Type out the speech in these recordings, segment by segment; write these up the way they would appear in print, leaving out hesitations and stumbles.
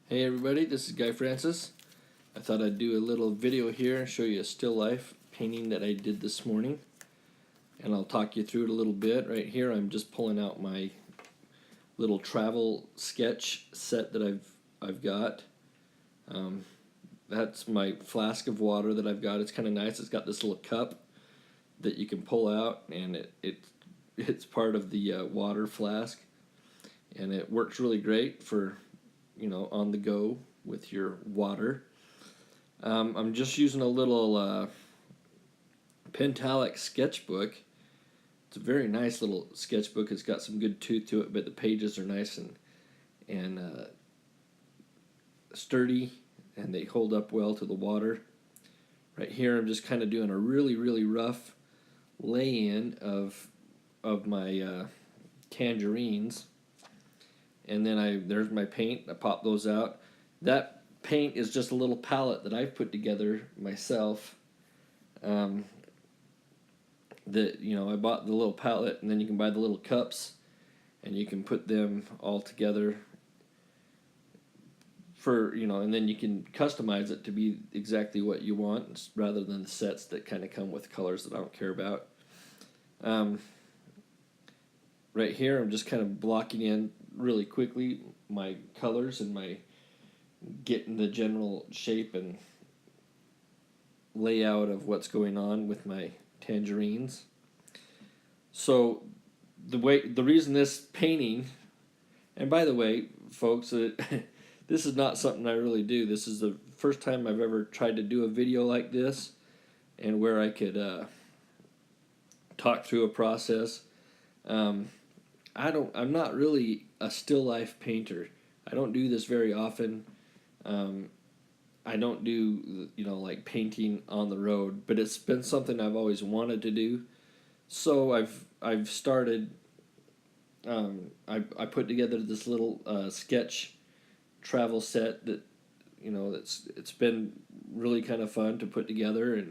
Hey everybody, this is Guy Francis. I thought I'd do a little video here and show you a still life painting that I did this morning. And I'll talk you through it a little bit. Right here I'm just pulling out my little travel sketch set that I've got. That's my flask of water that I've got. It's kind of nice. It's got this little cup that you can pull out, and it's part of the water flask. And it works really great for on the go with your water. I'm just using a little Pentalic sketchbook. It's a very nice little sketchbook. It's got some good tooth to it, but the pages are nice and sturdy, and they hold up well to the water. Right here, I'm just kind of doing a really rough lay-in of my tangerines. And then there's my paint. I pop those out. That paint is just a little palette that I've put together myself. I bought the little palette, and then you can buy the little cups, and you can put them all together and then you can customize it to be exactly what you want rather than the sets that kind of come with colors that I don't care about. Right here, I'm just kind of blocking in really quickly my colors and getting the general shape and layout of what's going on with my tangerines. So the reason this painting, and by the way, folks, this is not something I really do. This is the first time I've ever tried to do a video like this, and where I could talk through a process. I'm not really a still life painter. I don't do this very often. I don't do like painting on the road, but it's been something I've always wanted to do. So I've started. I put together this little sketch travel set that it's been really kind of fun to put together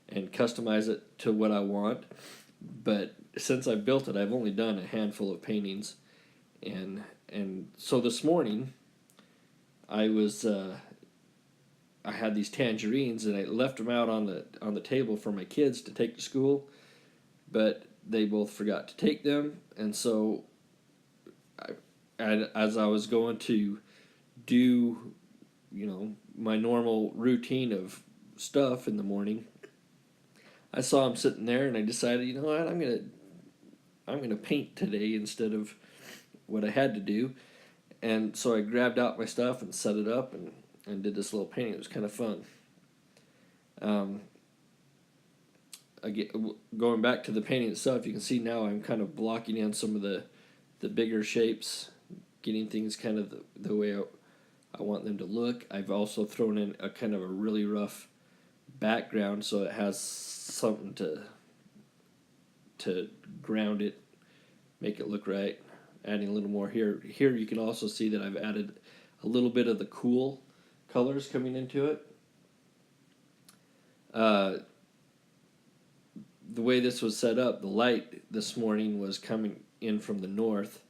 and customize it to what I want. But since I've built it, I've only done a handful of paintings, and so this morning I had these tangerines, and I left them out on the table for my kids to take to school, but they both forgot to take them, and so as I was going to do my normal routine of stuff in the morning, I saw them sitting there, and I decided, you know what, I'm gonna paint today instead of what I had to do. And so I grabbed out my stuff and set it up and did this little painting. It was kind of fun. Going back to the painting itself, you can see now I'm kind of blocking in some of the bigger shapes, getting things kind of the way I want them to look. I've also thrown in a kind of a really rough background, so it has something to ground it, make it look right. Adding a little more here. Here you can also see that I've added a little bit of the cool colors coming into it. The way this was set up, the light this morning was coming in from the north,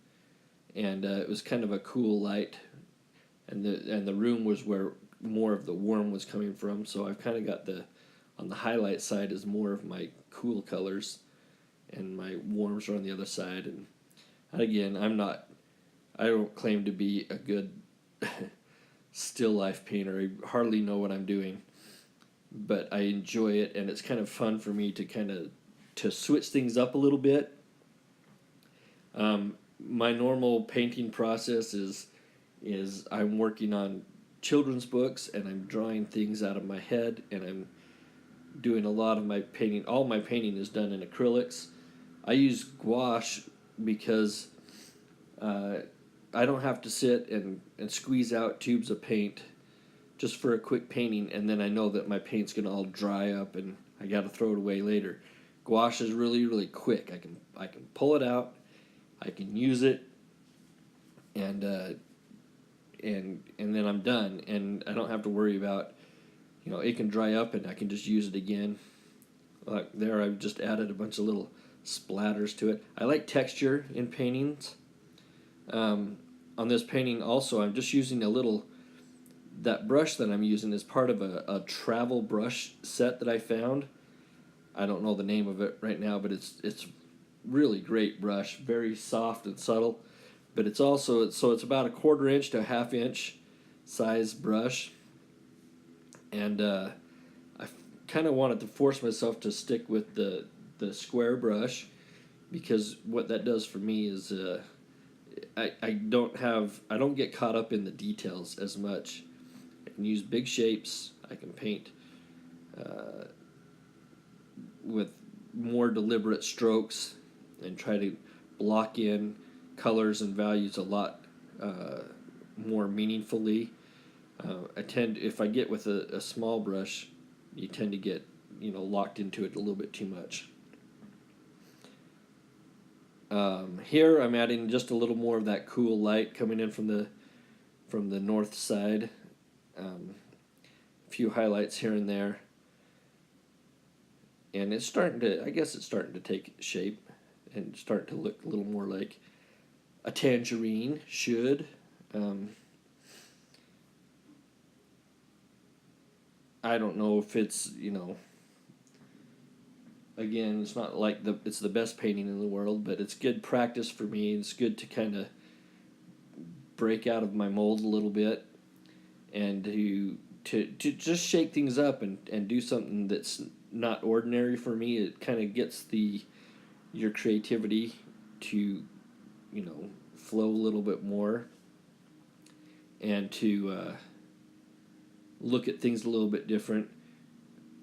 and it was kind of a cool light, and the room was where more of the warm was coming from. So I've kind of got on the highlight side is more of my cool colors, and my warms are on the other side. And again, I don't claim to be a good still life painter. I hardly know what I'm doing, but I enjoy it, and it's kind of fun for me to switch things up a little bit. My normal painting process is I'm working on children's books, and I'm drawing things out of my head, and I'm doing a lot of my painting. All my painting is done in acrylics. I use gouache because I don't have to sit and squeeze out tubes of paint just for a quick painting, and then I know that my paint's going to all dry up and I got to throw it away later. Gouache is really quick. I can pull it out, I can use it, and then I'm done, and I don't have to worry about it can dry up and I can just use it again. Like there, I've just added a bunch of little splatters to it. I like texture in paintings. On this painting also, I'm just using a little that brush that I'm using is part of a travel brush set that I found. I don't know the name of it right now, but it's really great brush, very soft and subtle. But it's also it's about a 1/4 inch to a 1/2 inch size brush, and I kind of wanted to force myself to stick with the square brush, because what that does for me is I don't get caught up in the details as much. I can use big shapes. I can paint uh, with more deliberate strokes and try to block in colors and values a lot more meaningfully. If I get with a small brush, you tend to get locked into it a little bit too much. Here I'm adding just a little more of that cool light coming in from the north side. A few highlights here and there, and it's starting to take shape and starting to look a little more like a tangerine should. I don't know if it's again, it's not like it's the best painting in the world, but it's good practice for me. It's good to kind of break out of my mold a little bit, and to just shake things up and do something that's not ordinary for me. It kind of gets your creativity to flow a little bit more, and to look at things a little bit different.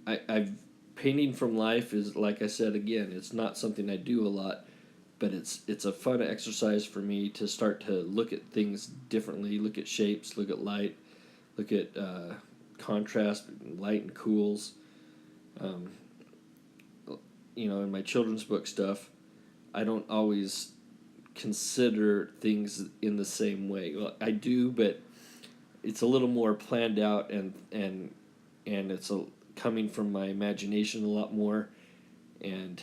I've painting from life is, like I said again, it's not something I do a lot, but it's a fun exercise for me to start to look at things differently, look at shapes, look at light, look at contrast, light and cools. In my children's book stuff, I don't always consider things in the same way. Well, I do, but it's a little more planned out, and it's coming from my imagination a lot more, and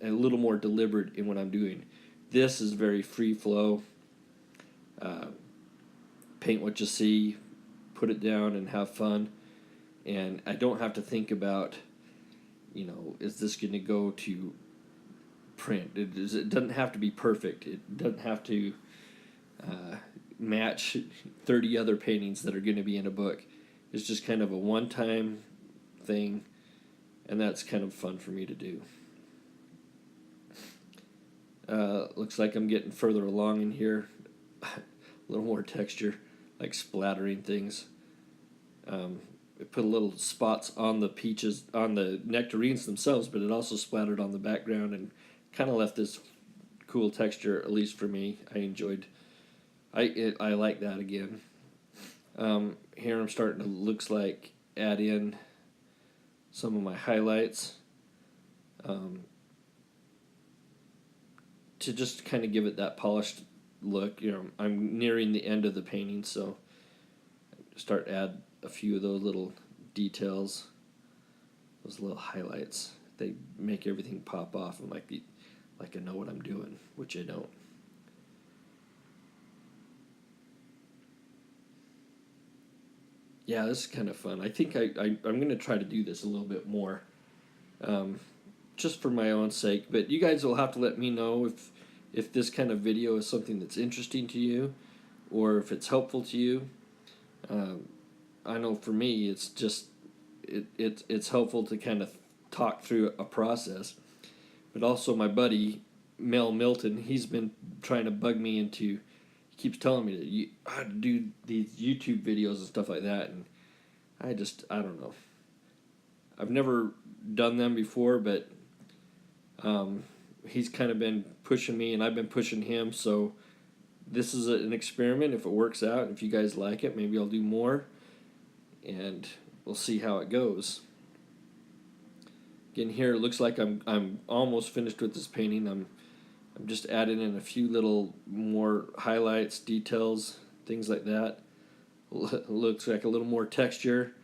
a little more deliberate in what I'm doing. This is very free flow. Paint what you see, put it down, and have fun. And I don't have to think about, is this going to go to print? It doesn't have to be perfect. It doesn't have to match 30 other paintings that are going to be in a book. It's just kind of a one-time thing, and that's kind of fun for me to do. Looks like I'm getting further along in here. A little more texture, like splattering things. It put a little spots on the peaches, on the nectarines themselves, but it also splattered on the background and kind of left this cool texture, at least for me. I like that again. Here I'm starting to, looks like, add in some of my highlights to just kind of give it that polished look. I'm nearing the end of the painting, so start add a few of those little details, those little highlights. They make everything pop off and like I know what I'm doing, which I don't. Yeah, this is kind of fun. I think I'm going to try to do this a little bit more, just for my own sake. But you guys will have to let me know if this kind of video is something that's interesting to you, or if it's helpful to you. I know for me, it's just it's helpful to kind of talk through a process. But also my buddy Mel Milton, he's been trying to bug me into. He keeps telling me that you ought to do these YouTube videos and stuff like that, and I don't know. I've never done them before, but he's kind of been pushing me, and I've been pushing him. So this is an experiment. If it works out, and if you guys like it, maybe I'll do more, and we'll see how it goes. Again, here it looks like I'm almost finished with this painting. I'm just adding in a few little more highlights, details, things like that. Looks like a little more texture,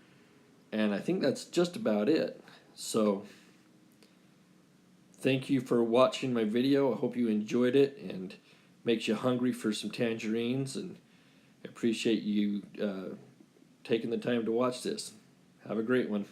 and I think that's just about it. So thank you for watching my video. I hope you enjoyed it and makes you hungry for some tangerines, and I appreciate you taking the time to watch this. Have a great one.